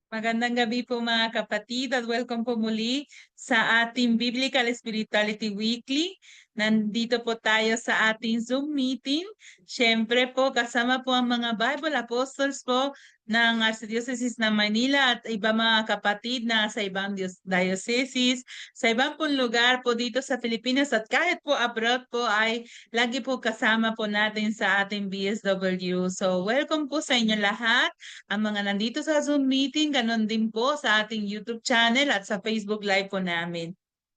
Magandang gabi po mga kapatid at welcome po muli sa ating Biblical Spirituality Weekly. Nandito po tayo sa ating Zoom meeting. Siyempre po kasama po ang mga Bible Apostles po ng Archdiocese ng Manila at iba mga kapatid na sa ibang diocese, sa ibang pong lugar po dito sa Pilipinas at kahit po abroad po ay lagi po kasama po natin sa ating BSW. So welcome po sa inyo lahat. Ang mga nandito sa Zoom meeting, ganun din po sa ating YouTube channel at sa Facebook Live po namin.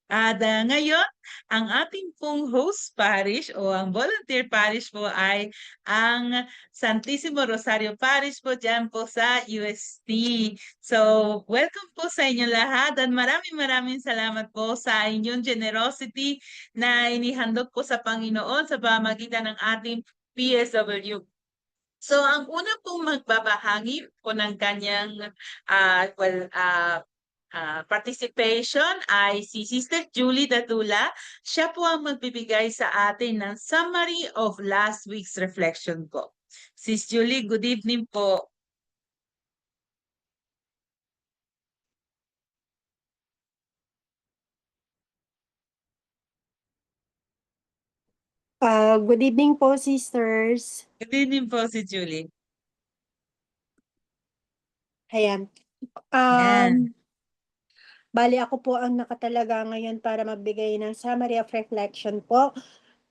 At ngayon, ang ating pong host parish o ang volunteer parish po ay ang Santissimo Rosario Parish po dyan po sa UST. So, welcome po sa inyo lahat at maraming salamat po sa inyong generosity na inihandog po sa Panginoon sa pamamagitan ng ating PSW. So, ang una pong magbabahagi po ng kanyang participation ay si Sister Julie Datula. Siya po ang magbibigay sa atin ng summary of last week's reflection po. Sis Julie, good evening po. Good evening po, sisters. Good evening po si Julie. Ayan. Yan. Bali ako po ang nakatalaga ngayon para magbigay ng summary of reflection po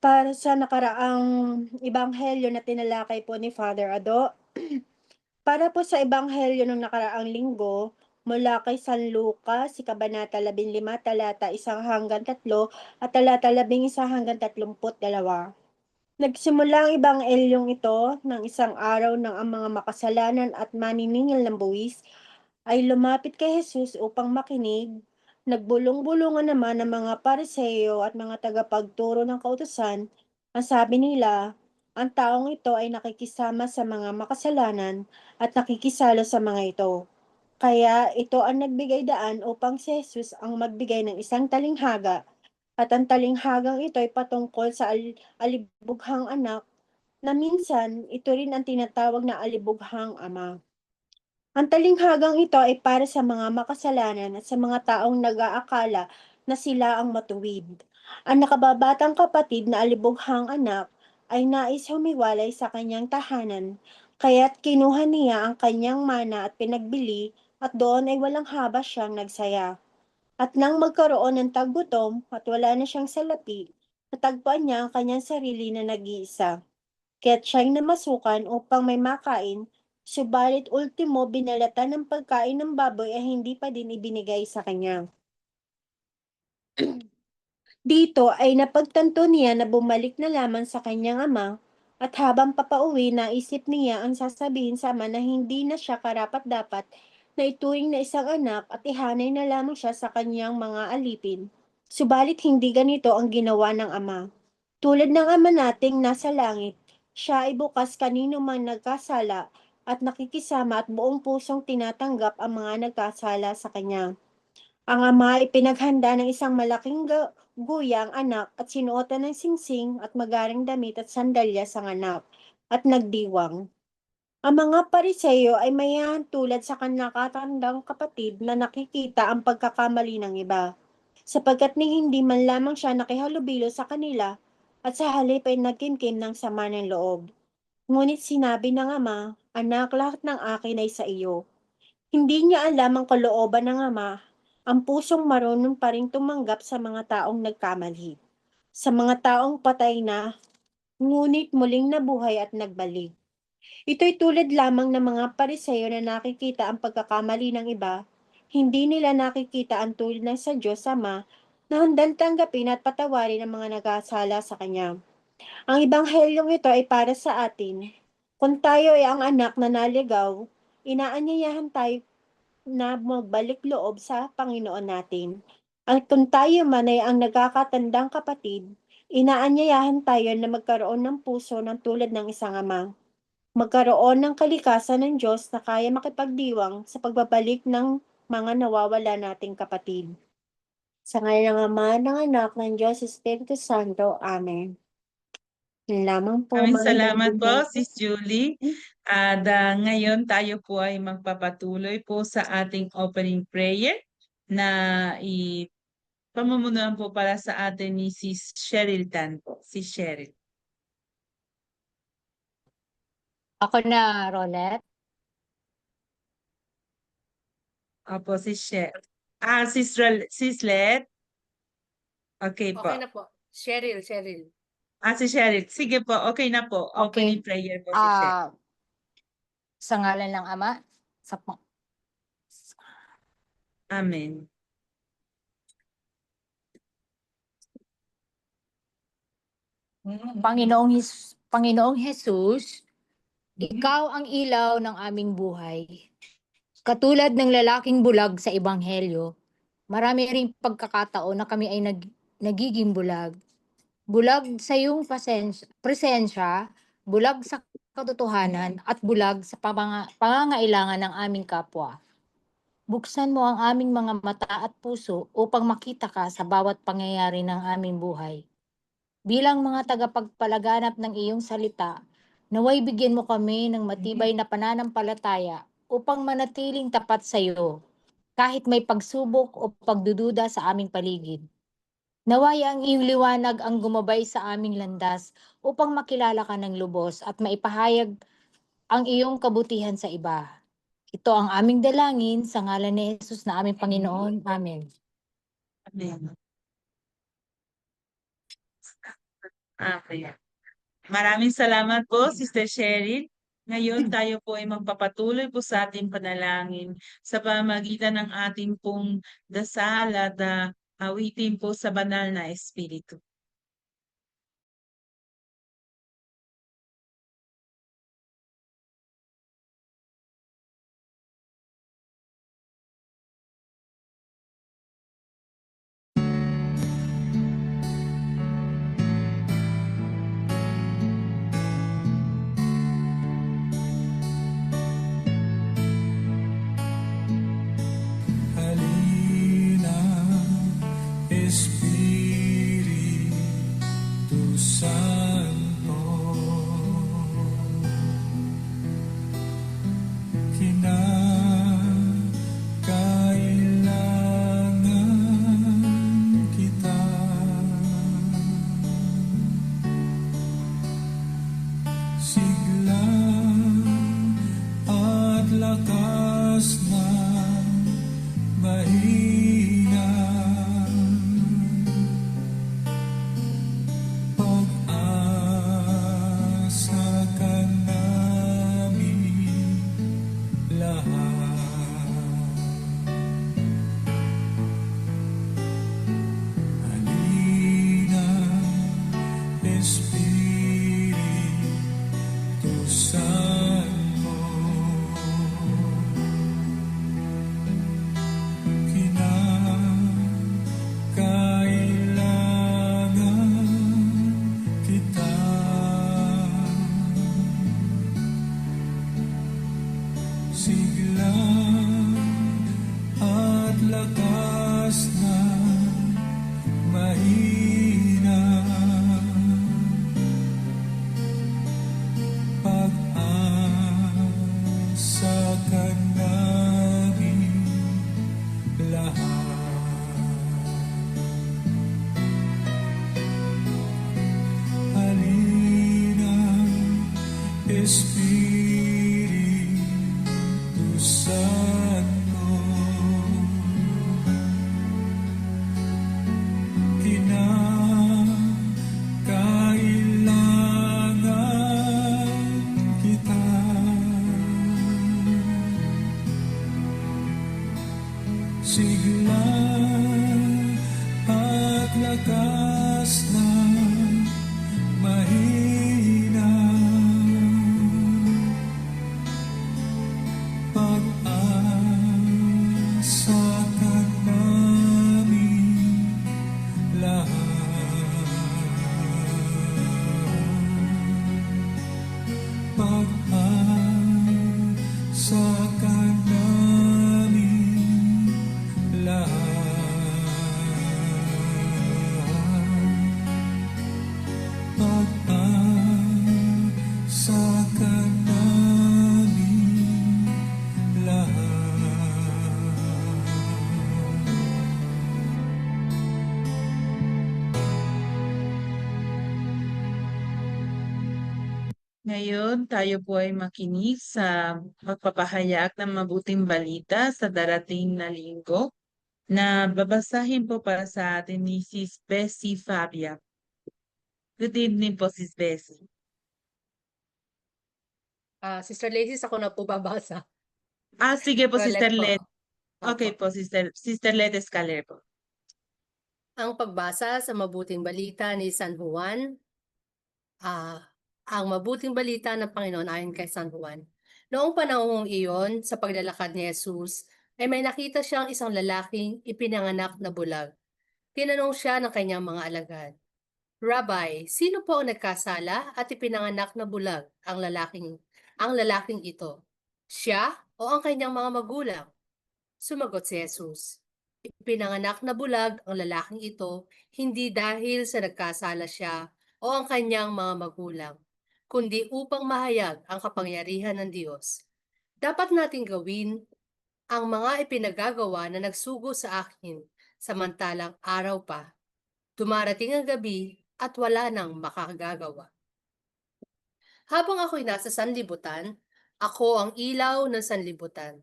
para sa nakaraang ebanghelyo na tinalakay po ni Father Ado. Para po sa ebanghelyo ng nakaraang linggo, mula kay San Lucas, si Kabanata 15, talata 1 hanggang 3, at talata 11 hanggang 32. Nagsimula ang ebangelyong ito ng isang araw ng ang mga makasalanan at maniningil ng buwis ay lumapit kay Jesus upang makinig. Nagbulong-bulungan naman ang mga Pariseo at mga tagapagturo ng kautusan. Ang sabi nila, ang taong ito ay nakikisama sa mga makasalanan at nakikisalo sa mga ito. Kaya ito ang nagbigay daan upang si Jesus ang magbigay ng isang talinghaga, at ang talinghagang ito ay patungkol sa alibughang anak, na minsan ito rin ang tinatawag na alibughang ama. Ang talinghagang ito ay para sa mga makasalanan at sa mga taong nag-aakala na sila ang matuwid. Ang nakababatang kapatid na alibughang anak ay nais humiwalay sa kanyang tahanan, kaya't kinuha niya ang kanyang mana at pinagbili, at doon ay walang haba siyang nagsaya. At nang magkaroon ng taggutom at wala na siyang salapi, natagpuan niya ang kanyang sarili na nag-iisa. Kaya't siya'y namasukan upang may makain, subalit ultimo binalatan ng pagkain ng baboy ay hindi pa din ibinigay sa kanya. Dito ay napagtanto niya na bumalik na lamang sa kanyang ama, at habang papauwi naisip niya ang sasabihin sa ama na hindi na siya karapat-dapat na ituring na isang anak at ihanay na lamang siya sa kanyang mga alipin. Subalit hindi ganito ang ginawa ng ama. Tulad ng ama nating nasa langit, siya ay bukas kanino man nagkasala at nakikisama at buong pusong tinatanggap ang mga nagkasala sa kanya. Ang ama ay pinaghanda ng isang malaking guyang anak at sinuotan ng singsing at magaring damit at sandalyas ang anak, at nagdiwang. Ang mga Pariseo ay mayahan tulad sa nakatandang kapatid na nakikita ang pagkakamali ng iba, sapagkat ni hindi man lamang siya nakihalubilo sa kanila, at sa halip ay nagkimkim ng sama ng loob. Ngunit sinabi ng ama, "Anak, lahat ng akin ay sa iyo." Hindi niya alam ang kalooban ng ama, ang pusong marunong pa ring tumanggap sa mga taong nagkamali, sa mga taong patay na, ngunit muling nabuhay at nagbalik. Ito'y tulad lamang ng mga Pariseo na nakikita ang pagkakamali ng iba, hindi nila nakikita ang tulad ng sa Diyos Ama na handang tanggapin at patawarin ang mga nagkasala sa Kanya. Ang ebanghelyong ito ay para sa atin. Kung tayo ay ang anak na naligaw, inaanyayahan tayo na magbalik loob sa Panginoon natin. At kung tayo man ay ang nagkakatandang kapatid, inaanyayahan tayo na magkaroon ng puso ng tulad ng isang ama. Magkaroon ng kalikasan ng Diyos na kaya makipagdiwang sa pagbabalik ng mga nawawala nating kapatid. Sa ngalan ng Ama, ng Anak, ng Diyos Espiritu Santo. Amen. Yun lamang po, Maraming magandang salamat po, buhay po. Sis Julie. At ngayon tayo po ay magpapatuloy po sa ating opening prayer na pamumunuan po para sa atin ni Sis Cheryl Tan po. Sis Cheryl. Ako na, Rolet. Opo, Sis Cheryl. Sis Let. Okay po. Okay na po. Cheryl. Si Cheryl. Sige po, okay na po. Opening prayer po, Sis Cheryl. Sa ngalan ng Ama, sa Amen. Panginoong Jesus, Ikaw ang ilaw ng aming buhay. Katulad ng lalaking bulag sa Ebanghelyo, marami ring pagkakataon na kami ay nagiging bulag. Bulag sa iyong presensya, bulag sa katotohanan, at bulag sa pangangailangan ng aming kapwa. Buksan mo ang aming mga mata at puso upang makita ka sa bawat pangyayari ng aming buhay. Bilang mga tagapagpalaganap ng iyong salita, naway bigyan mo kami ng matibay na pananampalataya upang manatiling tapat sa iyo, kahit may pagsubok o pagdududa sa aming paligid. Naway ang iyong liwanag ang gumabay sa aming landas upang makilala ka ng lubos at maipahayag ang iyong kabutihan sa iba. Ito ang aming dalangin sa ngalan ni Jesus na aming Panginoon. Amen. Amen. Okay. Maraming salamat po, Sister Cheryl. Ngayon tayo po ay magpapatuloy po sa ating panalangin sa pamamagitan ng ating pong dasal at awitin po sa banal na Espiritu. Halina, Espiritu Santo, kinakailangan kita. Sigla at lakas ng mahina, pag-asa ka namin lahat. Halina, Espiritu Santo, kinakailangan kita. Sigla at lakas ng mahina, pag-asa ka namin lahat. Halina, Espiritu Santo, kinakailangan kita. Sigla at lakas ng mahina, pag-asa ka namin lahat. Pag-asa ka namin lahat. Pag-asa Ngayon, tayo po ay makinig sa magpapahayag ng mabuting balita sa darating na linggo na babasahin po para sa atin ni Sis Bessie Fabia. Good evening po, Sis Bessie. Sister Lacey, ako na po babasa. Sige po, Sister Po. Let. Okay Opo. po, Sister Let Escaler po. Ang pagbasa sa mabuting balita ni San Juan. Ang mabuting balita ng Panginoon ayon kay San Juan. Noong panahong iyon, sa paglalakad ni Jesus, ay may nakita siyang isang lalaking ipinanganak na bulag. Tinanong siya ng kanyang mga alagad, Rabbi, sino po ang nagkasala at ipinanganak na bulag ang lalaking ito? Siya o ang kanyang mga magulang? Sumagot si Jesus, ipinanganak na bulag ang lalaking ito hindi dahil sa nagkasala siya o ang kanyang mga magulang, kundi upang mahayag ang kapangyarihan ng Diyos. Dapat nating gawin ang mga ipinagagawa na nagsugo sa akin samantalang araw pa. Dumarating ang gabi at wala nang makagagawa. Habang ako'y nasa sanlibutan, ako ang ilaw ng sanlibutan.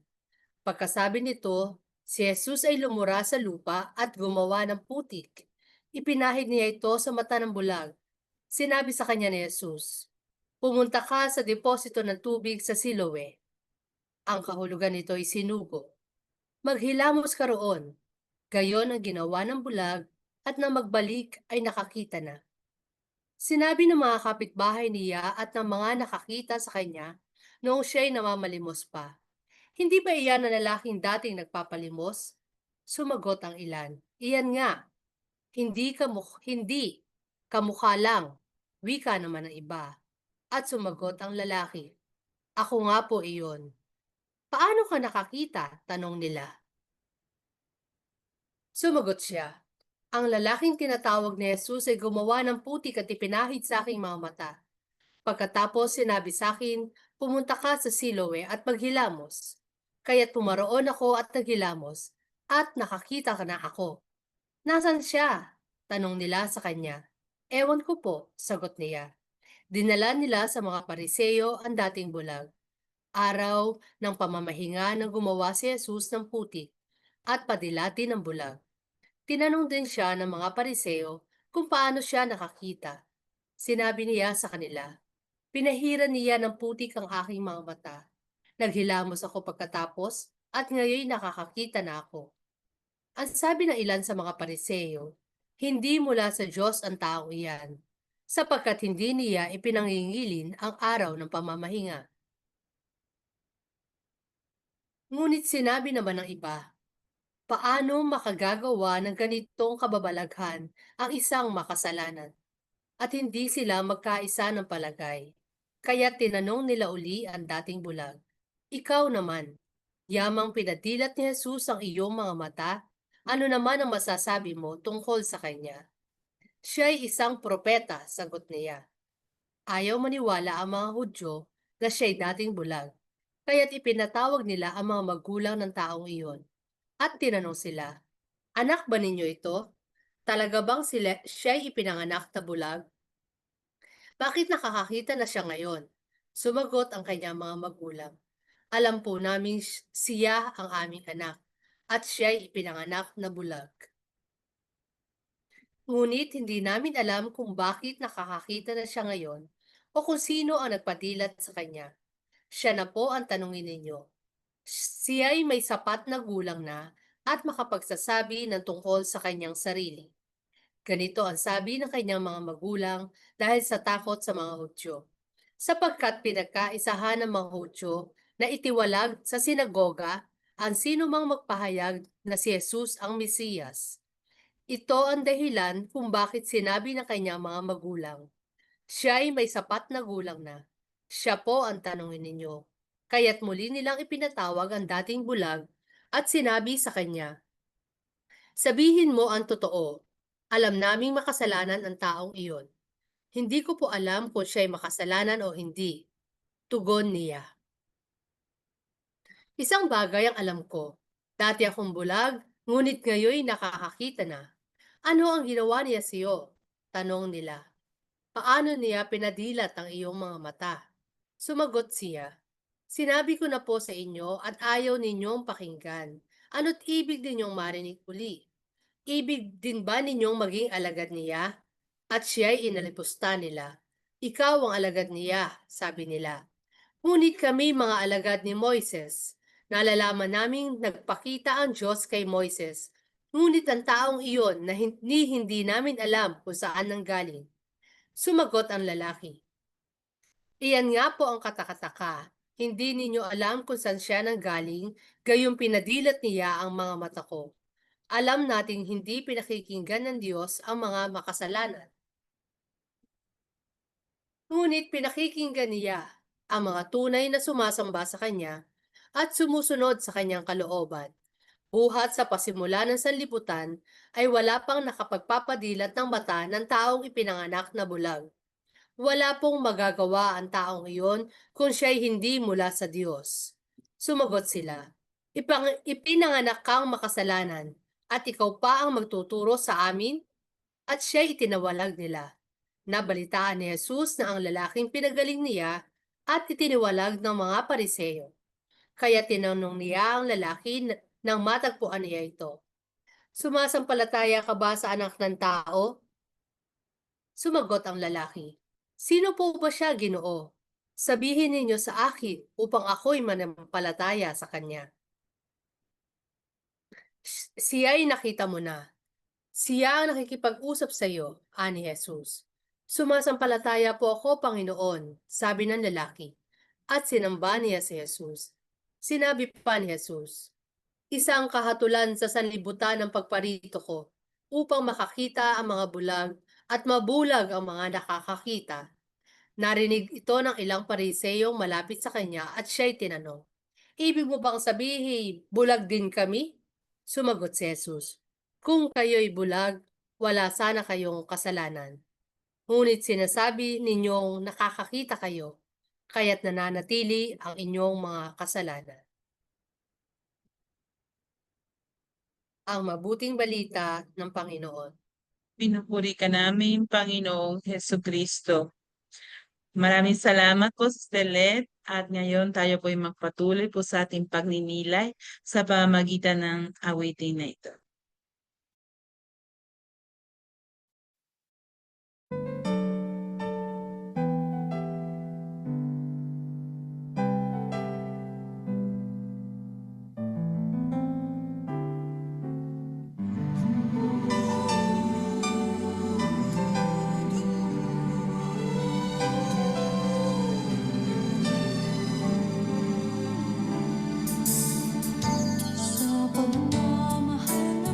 Pagkasabi nito, si Jesus ay lumura sa lupa at gumawa ng putik. Ipinahid niya ito sa mata ng bulag. Sinabi sa kanya ni Jesus, pumunta ka sa deposito ng tubig sa Siloe. Ang kahulugan nito ay sinugo. Maghilamos ka roon. Gayon ang ginawa ng bulag at nang magbalik ay nakakita na. Sinabi ng mga kapitbahay niya at ng mga nakakita sa kanya noong siya'y namamalimos pa, hindi ba iyan ang lalaking dating nagpapalimos? Sumagot ang ilan, iyan nga, hindi kamukha lang, wika naman ng iba. At sumagot ang lalaki, ako nga po iyon. Paano ka nakakita? Tanong nila. Sumagot siya, ang lalaking tinatawag ni Jesus ay gumawa ng putik at ipinahid sa aking mga mata. Pagkatapos sinabi sa akin, pumunta ka sa Siloe at maghilamos. Kaya't pumaroon ako at naghilamos, at nakakita ka na ako. Nasaan siya? Tanong nila sa kanya. Ewan ko po, sagot niya. Dinala nila sa mga Pariseo ang dating bulag. Araw ng pamamahinga nang gumawa si Jesus ng putik at padilati ng bulag. Tinanong din siya ng mga Pariseo kung paano siya nakakita. Sinabi niya sa kanila, pinahiran niya ng putik ang aking mga mata. Naghilamos ako pagkatapos at ngayon nakakakita na ako. Ang sabi ng ilan sa mga Pariseo, hindi mula sa Diyos ang tao iyan, sapagkat hindi niya ipinangingilin ang araw ng pamamahinga. Ngunit sinabi naman ng iba, paano makagagawa ng ganitong kababalaghan ang isang makasalanan? At hindi sila magkaisa ng palagay. Kaya tinanong nila uli ang dating bulag, ikaw naman, yamang pinadilat ni Jesus ang iyong mga mata, ano naman ang masasabi mo tungkol sa kanya? Siya'y isang propeta, sagot niya. Ayaw maniwala ang mga Hudyo na siya'y dating bulag, kaya't ipinatawag nila ang mga magulang ng taong iyon. At tinanong sila, anak ba ninyo ito? Talaga bang siya'y ipinanganak na bulag? Bakit nakakakita na siya ngayon? Sumagot ang kanyang mga magulang. Alam po namin siya ang aming anak at siya'y ipinanganak na bulag. Ngunit hindi namin alam kung bakit nakakakita na siya ngayon o kung sino ang nagpadilat sa kanya. Siya na po ang tanungin ninyo. Siya'y may sapat na gulang na at makapagsasabi ng tungkol sa kanyang sarili. Ganito ang sabi ng kanyang mga magulang dahil sa takot sa mga Hudyo. Sapagkat pinagkaisahan ng mga Hudyo na itiwalag sa sinagoga ang sino mang magpahayag na si Jesus ang Mesiyas. Ito ang dahilan kung bakit sinabi ng kanyang mga magulang, siya ay may sapat na gulang na. Siya po ang tanungin ninyo. Kaya't muli nilang ipinatawag ang dating bulag at sinabi sa kanya, sabihin mo ang totoo. Alam naming makasalanan ang taong iyon. Hindi ko po alam kung siya'y makasalanan o hindi. Tugon niya. Isang bagay ang alam ko. Dati akong bulag, ngunit ngayon nakakakita na. Ano ang ginawa niya siyo? Tanong nila. Paano niya pinadilat ang iyong mga mata? Sumagot siya, "Sinabi ko na po sa inyo at ayaw ninyong pakinggan. Ano't ibig ninyong marinig uli? Ibig din ba ninyong maging alagad niya?" At siya'y inalipusta nila. "Ikaw ang alagad niya," sabi nila. "Ngunit kami mga alagad ni Moises. Nalalaman naming nagpakita ang Diyos kay Moises. Ngunit ang taong iyon na hindi namin alam kung saan nanggaling." Sumagot ang lalaki, "Iyan nga po ang katakataka. Hindi ninyo alam kung saan siya nanggaling, gayong pinadilat niya ang mga mata ko. Alam nating hindi pinakikinggan ng Diyos ang mga makasalanan. Ngunit pinakikinggan niya ang mga tunay na sumasamba sa Kanya at sumusunod sa Kanyang kalooban. Buhat sa pasimula ng sanlibutan ay wala pang nakapagpapadilat ng mata ng taong ipinanganak na bulag. Wala pong magagawa ang taong iyon kung siya'y hindi mula sa Diyos." Sumagot sila, "Ipinanganak kang makasalanan, at ikaw pa ang magtuturo sa amin?" At siya'y itinawalag nila. Nabalitaan ni Jesus na ang lalaking pinagaling niya at itiniwalag ng mga Pariseo. Kaya tinanong niya ang lalaki nang matagpuan niya ito, "Sumasampalataya ka ba sa Anak ng Tao?" Sumagot ang lalaki, "Sino po ba siya, Ginoo? Sabihin ninyo sa akin upang ako'y manampalataya sa kanya." "Siya'y nakita mo na. Siya ang nakikipag-usap sa iyo," ani Jesus. "Sumasampalataya po ako, Panginoon," sabi ng lalaki. At sinamba niya si Jesus. Sinabi pa ni Jesus, "Isang kahatulan sa sanlibutan ng pagparito ko, upang makakita ang mga bulag at mabulag ang mga nakakakita." Narinig ito ng ilang Pariseyong malapit sa kanya at siya'y tinanong, "Ibig mo bang sabihin, bulag din kami?" Sumagot si Jesus, "Kung kayo'y bulag, wala sana kayong kasalanan. Ngunit sinasabi ninyong nakakakita kayo, kaya't nananatili ang inyong mga kasalanan." Ang mabuting balita ng Panginoon. Pinupuri ka namin, Panginoong Hesukristo. Maraming salamat po, Sister Let. At ngayon tayo po ay magpatuloy po sa ating pagninilay sa pamamagitan ng awitin na ito. Sa pagmamahal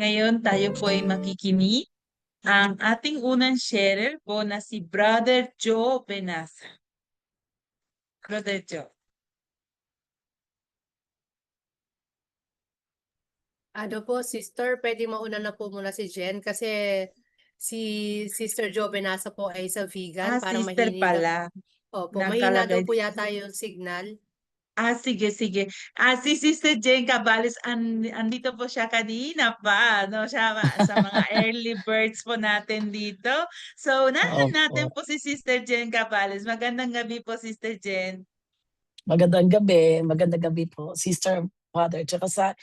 Ngayon tayo po ay makikinig. Ang ating unang sharer po na si Brother Joe Benasa. Brother Joe. Ano po, sister, pwede mauna na po muna si Jen kasi si Sister Jo Benasa po ay sa vegan. Parang Sister mahina pala. Opo, mahina daw Nakalagay. po yata yung signal. Sige, sige. Si Sister Jane Cabales, andito po siya kanina pa, no? Siya sa mga early birds po natin dito. So, nandun natin Opo. po si Sister Jane Cabales. Magandang gabi po, Sister Jane. Magandang gabi po, Sister, Father, tsaka sa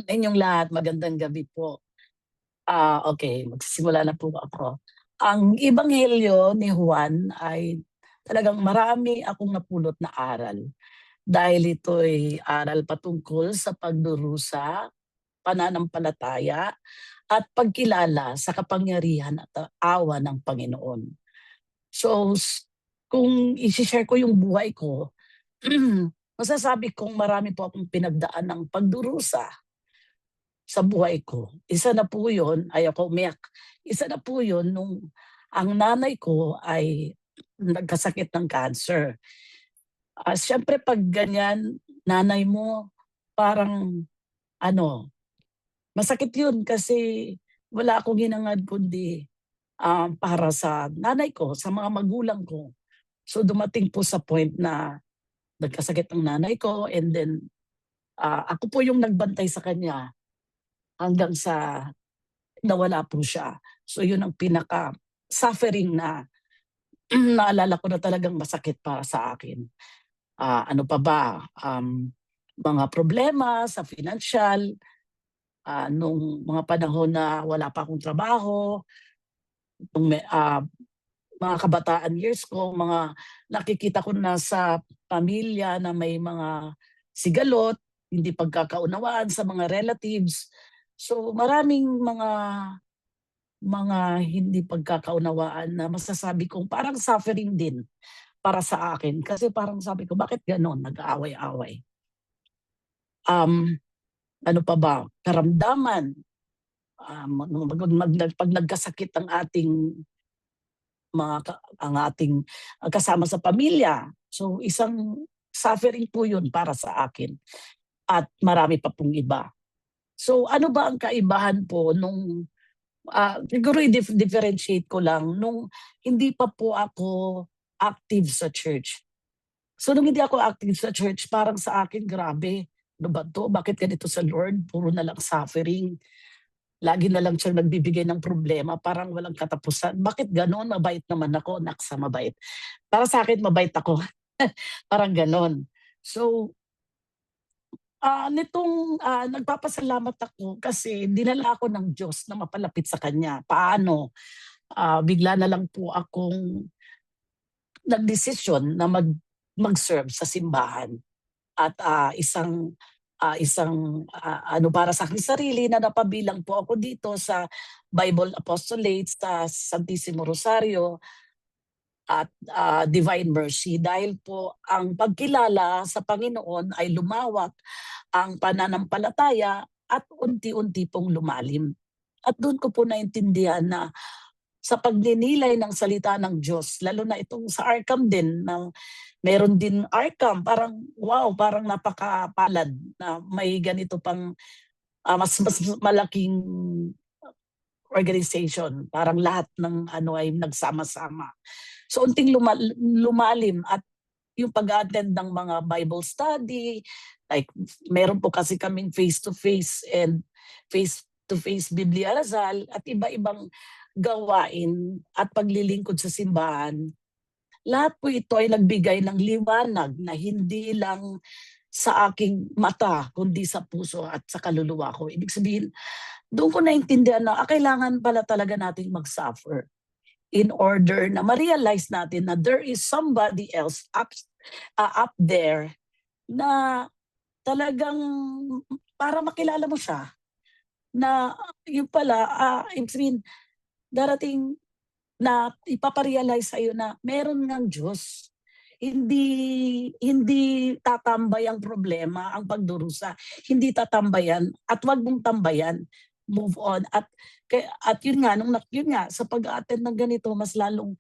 inyong lahat, magandang gabi po. Okay, magsisimula na po ako. Ang Ebanghelyo ni Juan ay talagang marami akong napulot na aral. Dahil ito ay aral patungkol sa pagdurusa, pananampalataya, at pagkilala sa kapangyarihan at awa ng Panginoon. So, kung i-share ko yung buhay ko, masasabi kong marami po akong pinagdaan ng pagdurusa sa buhay ko. Isa na po yun, ayoko umiyak. Isa na po yun nung ang nanay ko ay nagkasakit ng cancer. Siyempre pag ganyan, nanay mo, parang masakit yun kasi wala akong hinangad kundi para sa nanay ko, sa mga magulang ko. So dumating po sa point na nagkasakit ang nanay ko and then ako po yung nagbantay sa kanya hanggang sa nawala po siya. So yun ang pinaka-suffering na naalala ko na talagang masakit para sa akin. Ano pa ba? Mga problema sa financial, nung mga panahon na wala pa akong trabaho, nung mga kabataan years ko, mga nakikita ko na sa pamilya na may mga sigalot, hindi pagkakaunawaan sa mga relatives. So maraming mga hindi pagkakaunawaan na masasabi kong parang suffering din para sa akin. Kasi parang sabi ko, bakit ganon? Nag-aaway-away. Ano pa ba? Karamdaman. Pag nagkasakit ang ating kasama sa pamilya. So isang suffering po yun para sa akin. At marami pa pong iba. So ano ba ang kaibahan po nung siguro i-differentiate ko lang nung hindi pa po ako active sa church. So nung hindi ako active sa church, parang sa akin, grabe, ano ba to? Bakit ganito sa Lord? Puro na lang suffering. Lagi na lang siyang nagbibigay ng problema, parang walang katapusan. Bakit ganon? Mabait naman ako, naksa mabait. Para sa akin, mabait ako. Parang ganon. So, nagpapasalamat ako kasi dinala ako ng Diyos na mapalapit sa Kanya. Paano? Bigla na lang po akong nagdesisyon na mag-serve sa simbahan. At para sa aking sarili na napabilang po ako dito sa Bible Apostolate sa Santissimo Rosario at Divine Mercy dahil po ang pagkilala sa Panginoon ay lumawak, ang pananampalataya at unti-unti pong lumalim. At doon ko po naintindihan na sa pagninilay ng salita ng Diyos, lalo na itong sa Arkham din, na meron din Arkham, parang wow, parang napakapalad na may ganito pang mas malaking organization. Parang lahat ng ay nagsama-sama. So unting lumalim at yung pag-attend ng mga Bible study, like meron po kasi kaming face-to-face and face-to-face Biblia Arazal at iba-ibang gawain at paglilingkod sa simbahan. Lahat po ito ay nagbigay ng liwanag na hindi lang sa aking mata, kundi sa puso at sa kaluluwa ko. Ibig sabihin, doon ko naintindihan na kailangan pala talaga nating mag-suffer in order na ma-realize natin na there is somebody else up there na talagang para makilala mo siya. Na yung pala, I mean, darating na ipaparealize sa'yo na meron ng Diyos. Hindi tatambay ang problema, ang pagdurusa. Hindi tatambayan at wag mong tambayan move on. At yun nga, yun nga, sa pag-attend ng ganito, mas lalong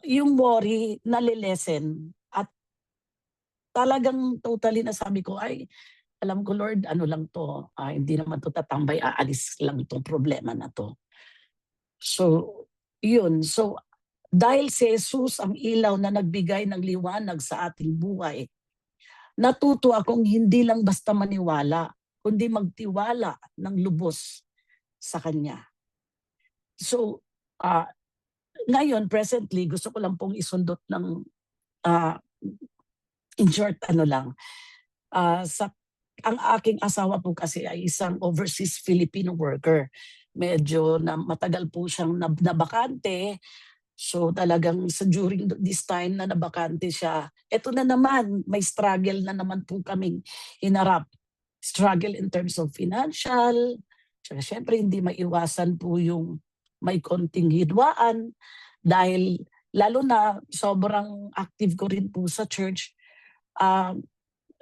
yung worry nalilesen. At talagang totally nasabi ko, ay, alam ko Lord, ano lang to, hindi naman to tatambay, aalis lang tong problema na to. So, yun. So, dahil si Jesus ang ilaw na nagbigay ng liwanag sa ating buhay, natuto akong hindi lang basta maniwala, kundi magtiwala ng lubos sa Kanya. So, ngayon, presently, gusto ko lang pong isundot ng, in short, ano lang, ang aking asawa po kasi ay isang overseas Filipino worker. Medyo na matagal po siyang nabakante. So talagang during this time na nabakante siya, eto na naman, may struggle na naman po kaming hinarap. Struggle in terms of financial, syempre hindi maiwasan po yung may konting hidwaan dahil lalo na sobrang active ko rin po sa church.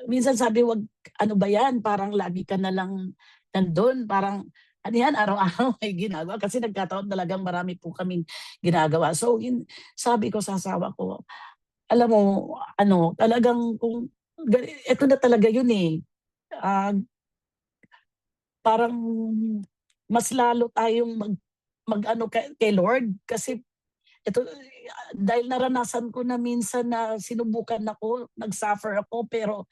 Minsan sabi, wag, ano ba yan, parang lagi ka na lang nandun, parang ano yan, araw-araw may ginagawa kasi nagkataon talagang marami po kaming ginagawa. So sabi ko sa asawa ko, alam mo, ano, talagang kung ito na talaga yun eh. Parang mas lalo tayong mag-ano kay Lord kasi ito, dahil naranasan ko na minsan na sinubukan ako, nag-suffer ako, pero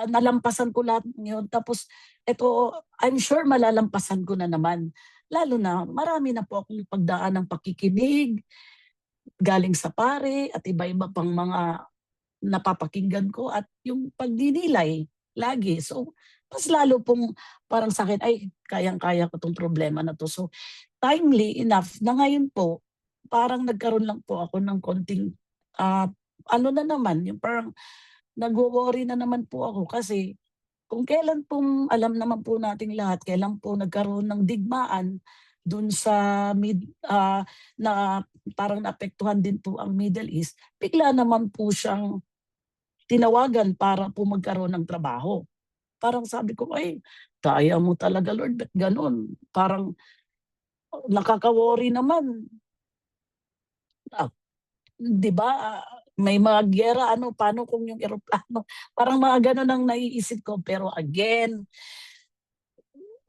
nalampasan ko lahat yun. Tapos ito, I'm sure malalampasan ko na naman. Lalo na marami na po akong pagdaan ng pakikinig galing sa pare at iba-iba pang mga napapakinggan ko at yung pagdinilay lagi. So, mas lalo pong parang sa akin, ay, kayang-kaya ko tong problema na to. So, timely enough na ngayon po, parang nagkaroon lang po ako ng konting, ano na naman, yung parang nag-worry na naman po ako kasi kung kailan pong alam naman po nating lahat, kailan po nagkaroon ng digmaan dun sa na parang naapektuhan din po ang Middle East, bigla naman po siyang tinawagan para po magkaroon ng trabaho. Parang sabi ko, ay, kaya mo talaga Lord, ba't ganun? Parang nakaka-worry naman. Di ba? May mga gera, ano, paano kung yung eroplano? Parang mga ganun ang naiisip ko. Pero again,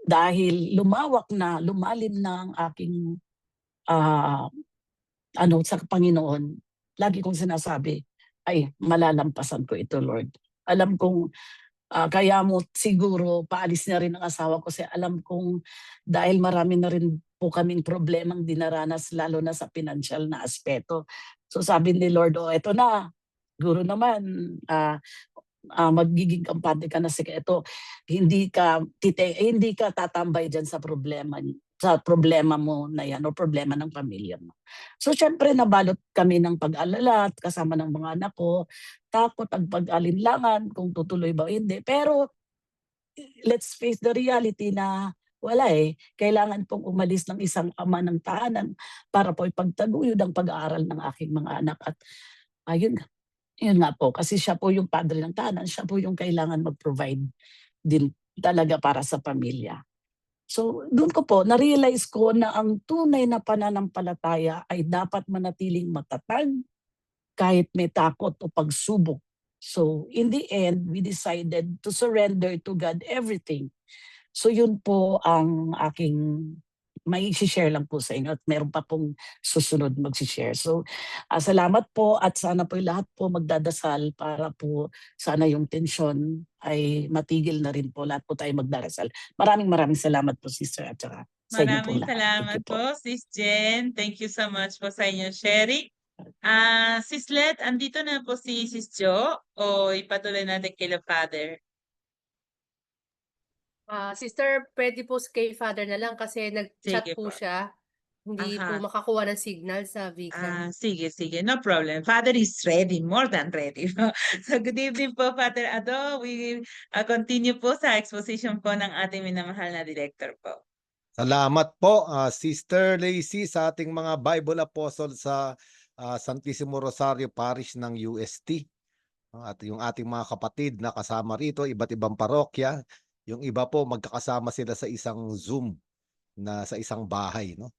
dahil lumalim na ang aking sa Panginoon, lagi kong sinasabi, ay, malalampasan ko ito, Lord. Alam kong kaya mo siguro paalis na rin ang asawa ko kasi alam kong dahil marami na rin po kaming problemang dinaranas lalo na sa financial na aspeto. So sabi ni Lord, eto na, siguro naman magiging kampante ka na, sige, ito, hindi ka tatambay dyan sa problema mo na yan o problema ng pamilya mo. So syempre nabalot kami ng pag-alala kasama ng mga anak ko, takot ang pag-alinlangan kung tutuloy ba o hindi. Pero let's face the reality na wala eh. Kailangan pong umalis ng isang ama ng tahanan para po ipagtaguyod ang pag-aaral ng aking mga anak. At yun nga po, kasi siya po yung padre ng tahanan, siya po yung kailangan mag-provide din talaga para sa pamilya. So doon ko po, na-realize ko na ang tunay na pananampalataya ay dapat manatiling matatag kahit may takot o pagsubok. So in the end, we decided to surrender to God everything. So yun po ang aking may share lang po sa inyo at meron pa pong susunod mag-share. So salamat po at sana po lahat po magdadasal para po sana yung tensyon ay matigil na rin po. Lahat po tayo magdarasal. Maraming salamat po, sister, at saka sa inyo po Maraming lahat. salamat po, Sis Jen. Thank you so much po sa inyong sharing. Sis Let, andito na po si Sis Jo o ipatuloy natin kay Father? Sister, pwede po kay Father na lang kasi nag-chat Sige po po. siya. Hindi po Aha. makakuha ng signal sa Vika. Sige. No problem. Father is ready, more than ready. So good evening po, Father Ado. We will continue po sa exposition po ng ating minamahal na director po. Salamat po, Sister Lacey, sa ating mga Bible Apostle sa Santissimo Rosario Parish ng UST. At yung ating mga kapatid na kasama rito, iba't ibang parokya. Yung iba po magkakasama sila sa isang Zoom na sa isang bahay, no?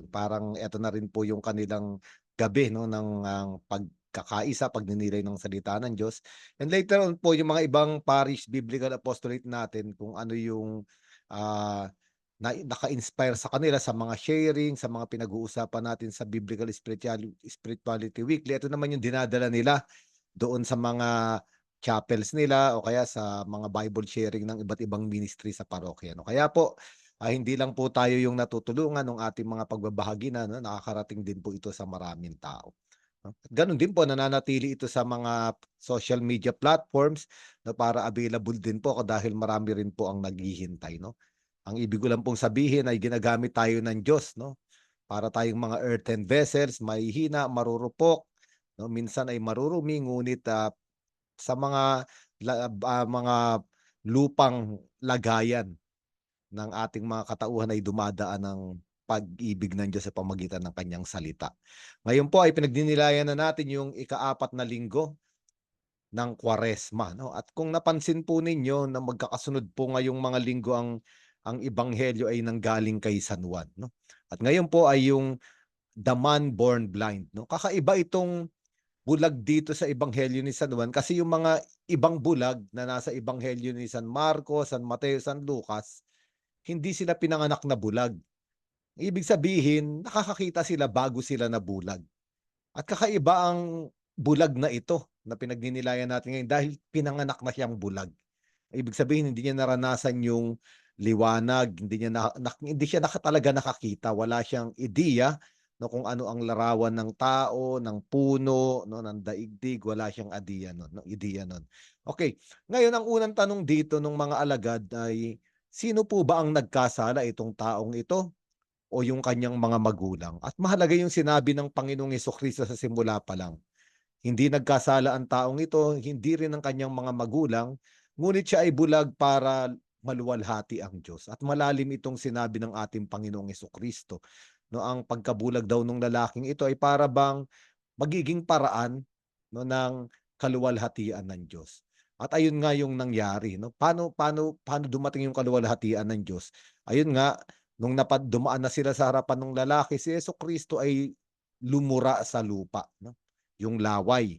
Parang eto na rin po yung kanilang gabi, no, ng pagkakaisa, pagninilay ng salita ng Diyos. And later on po yung mga ibang parish biblical apostolate natin kung ano yung naka-inspire sa kanila sa mga sharing, sa mga pinag-uusapan natin sa Biblical Spirituality Weekly. Ito naman yung dinadala nila doon sa mga chapels nila o kaya sa mga Bible sharing ng iba't ibang ministry sa parokya, no? Kaya po hindi lang po tayo yung natutulungan ng ating mga pagbabahagi na, no, nakakarating din po ito sa maraming tao, no? Ganun din po nananatili ito sa mga social media platforms na para available din po dahil marami rin po ang naghihintay, no? Ang ibig ko lang pong sabihin ay ginagamit tayo ng Diyos, no? Para tayong mga earthen vessels, mahihina, marurupok, no? Minsan ay marurumi, ngunit sa mga lupang lagayan ng ating mga katauhan ay dumadaan ng pag-ibig ng Diyos sa pamagitan ng kanyang salita. Ngayon po ay pinagdinilayan na natin yung ika-4 na linggo ng Kwaresma, no? At kung napansin po ninyo na magkakasunod po ngayong mga linggo ang ebanghelyo ay nanggaling kay San Juan, no? At ngayon po ay yung the man born blind, no? Kakaiba itong bulag dito sa ebanghelyo ni San Juan kasi yung mga ibang bulag na nasa ebanghelyo ni San Marcos, San Mateo, San Lucas, hindi sila pinanganak na bulag. Ibig sabihin, nakakakita sila bago sila nabulag. At kakaiba ang bulag na ito na pinagdinilayan natin ngayon dahil pinanganak na siyang bulag. Ibig sabihin, hindi niya naranasan yung liwanag, hindi siya talaga nakakita, wala siyang ideya no, kung ano ang larawan ng tao, ng puno, no, ng daigdig, wala siyang ideya nun. Okay, ngayon ang unang tanong dito ng mga alagad ay, sino po ba ang nagkasala, itong taong ito o yung kanyang mga magulang? At mahalaga yung sinabi ng Panginoong Hesukristo sa simula pa lang. Hindi nagkasala ang taong ito, hindi rin ang kanyang mga magulang, ngunit siya ay bulag para maluwalhati ang Diyos. At malalim itong sinabi ng ating Panginoong Hesukristo. No, ang pagkabulag daw ng lalaking ito ay para bang magiging paraan, no, ng kaluwalhatian ng Diyos. At ayun nga yung nangyari, no? Paano dumating yung kaluwalhatian ng Diyos? Ayun nga, nung dumaan na sila sa harapan ng lalaki, si Hesukristo ay lumura sa lupa, no? Yung laway.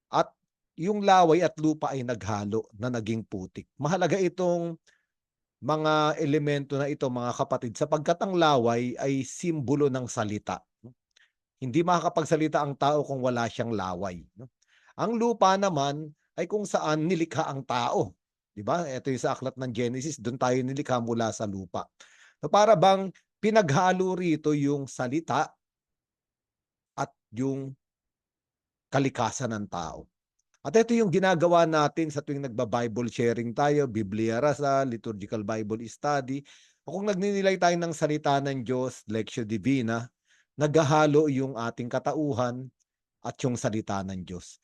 At yung laway at lupa ay naghalo na naging putik. Mahalaga itong mga elemento na ito, mga kapatid, sapagkat ang laway ay simbolo ng salita. Hindi makakapagsalita ang tao kung wala siyang laway. Ang lupa naman ay kung saan nilikha ang tao. Diba? Ito yung sa aklat ng Genesis, doon tayo nilikha mula sa lupa. So para bang pinaghalo rito yung salita at yung kalikasan ng tao. At ito yung ginagawa natin sa tuwing nagba-Bible sharing tayo, Biblia Rasal, Liturgical Bible Study, o kung nagninilay tayo ng salita ng Diyos, Lectio Divina, naghahalo yung ating katauhan at yung salita ng Diyos.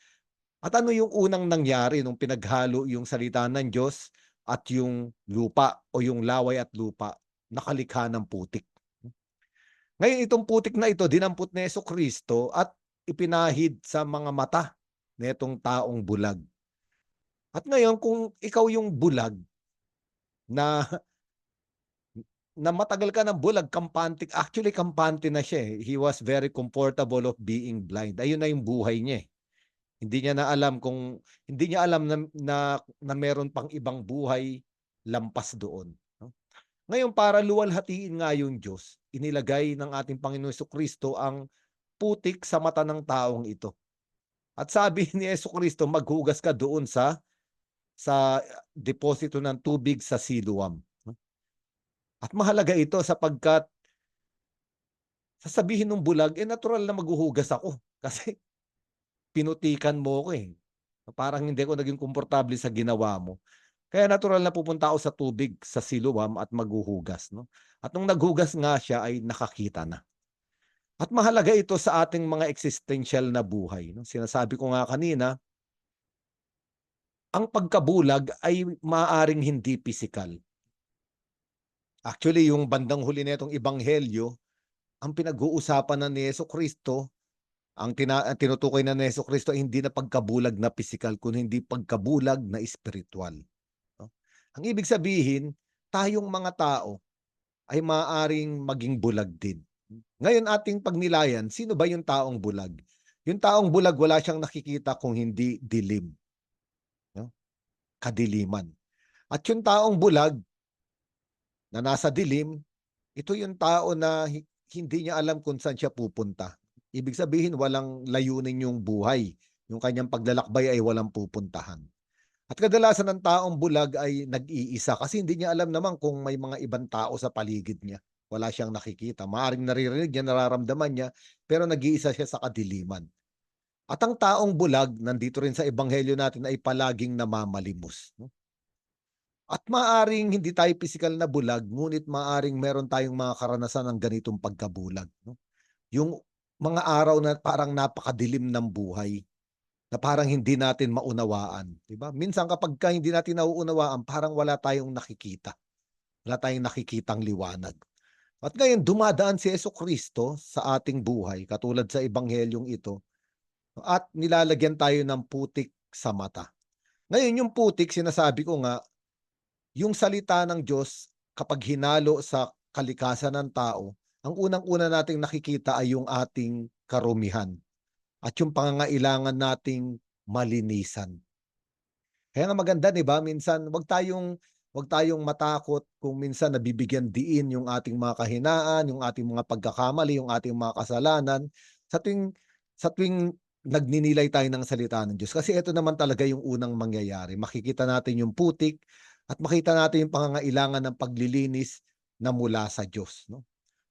At ano yung unang nangyari nung pinaghalo yung salita ng Diyos at yung lupa o yung laway at lupa, nakalikha ng putik. Ngayon itong putik na ito, dinampot ni Hesukristo at ipinahid sa mga mata netong taong bulag. At ngayon, kung ikaw yung bulag na matagal ka ng bulag, kampante, actually kampante na siya. He was very comfortable of being blind. Ayun na yung buhay niya. Hindi niya alam na meron pang ibang buhay lampas doon. No? Ngayon, para luwalhatiin nga yung Diyos, inilagay ng ating Panginoon Hesukristo ang putik sa mata ng taong ito. At sabi ni Hesukristo, maghugas ka doon sa deposito ng tubig sa Siloam. At mahalaga ito sapagkat sasabihin ng bulag, natural na maghuhugas ako. Kasi pinutikan mo ko eh. Parang hindi ako naging komportable sa ginawa mo. Kaya natural na pupunta ako sa tubig sa Siloam at maghuhugas. No? At nung naghugas nga siya ay nakakita na. At mahalaga ito sa ating mga existential na buhay. No? Sinasabi ko nga kanina, ang pagkabulag ay maaaring hindi pisikal. Actually, yung bandang huli nitong ebanghelyo, ang pinag-uusapan na ni Hesukristo, ang tinutukoy na ni Hesukristo ay hindi na pagkabulag na pisikal, kundi hindi pagkabulag na espiritual. No? Ang ibig sabihin, tayong mga tao ay maaaring maging bulag din. Ngayon ating pagnilayan, sino ba yung taong bulag? Yung taong bulag wala siyang nakikita kung hindi dilim, no? Kadiliman. At yung taong bulag na nasa dilim, ito yung tao na hindi niya alam kung saan siya pupunta. Ibig sabihin, walang layunin yung buhay. Yung kanyang paglalakbay ay walang pupuntahan. At kadalasan ng taong bulag ay nag-iisa kasi hindi niya alam naman kung may mga ibang tao sa paligid niya. Wala siyang nakikita. Maaring naririnig niya, nararamdaman niya, pero nag-iisa siya sa kadiliman. At ang taong bulag, nandito rin sa ebanghelyo natin, ay palaging namamalimos. No? At maaring hindi tayo pisikal na bulag, ngunit maaring meron tayong mga karanasan ng ganitong pagkabulag. No? Yung mga araw na parang napakadilim ng buhay, na parang hindi natin maunawaan. Diba? Minsan kapag hindi natin nauunawaan, parang wala tayong nakikita. Wala tayong nakikitang liwanag. At ngayon, dumadaan si Jesucristo sa ating buhay, katulad sa ebanghelyong ito, at nilalagyan tayo ng putik sa mata. Ngayon, yung putik, sinasabi ko nga, yung salita ng Diyos, kapag hinalo sa kalikasan ng tao, ang unang-una nating nakikita ay yung ating karumihan at yung pangangailangan nating malinisan. Kaya nga maganda, di ba? Minsan, wag tayong matakot kung minsan nabibigyan diin yung ating mga kahinaan, yung ating mga pagkakamali, yung ating mga kasalanan sa tuwing nagninilay tayo ng salita ng Diyos. Kasi ito naman talaga yung unang mangyayari. Makikita natin yung putik at makita natin yung pangangailangan ng paglilinis na mula sa Diyos. No?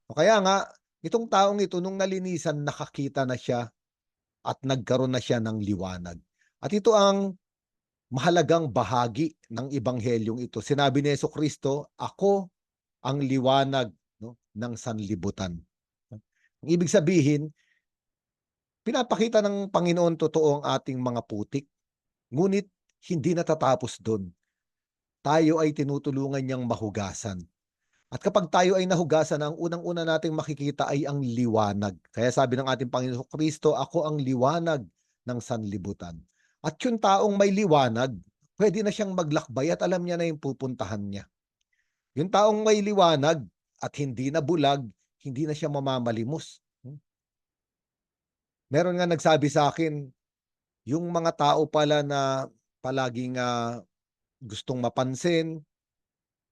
O kaya nga, itong taong ito, nung nalinisan, nakakita na siya at nagkaroon na siya ng liwanag. At ito ang mahalagang bahagi ng ebanghelyong ito. Sinabi ni Jesucristo, ako ang liwanag, no, ng sanlibutan. Ang ibig sabihin, pinapakita ng Panginoon totoo ang ating mga putik, ngunit hindi natatapos doon. Tayo ay tinutulungan niyang mahugasan. At kapag tayo ay nahugasan, ang unang-una nating makikita ay ang liwanag. Kaya sabi ng ating Panginoon Kristo, ako ang liwanag ng sanlibutan. At yung taong may liwanag, pwede na siyang maglakbay at alam niya na yung pupuntahan niya. Yung taong may liwanag at hindi na bulag, hindi na siya mamamalimos. Meron nga nagsabi sa akin, yung mga tao pala na palaging gustong mapansin,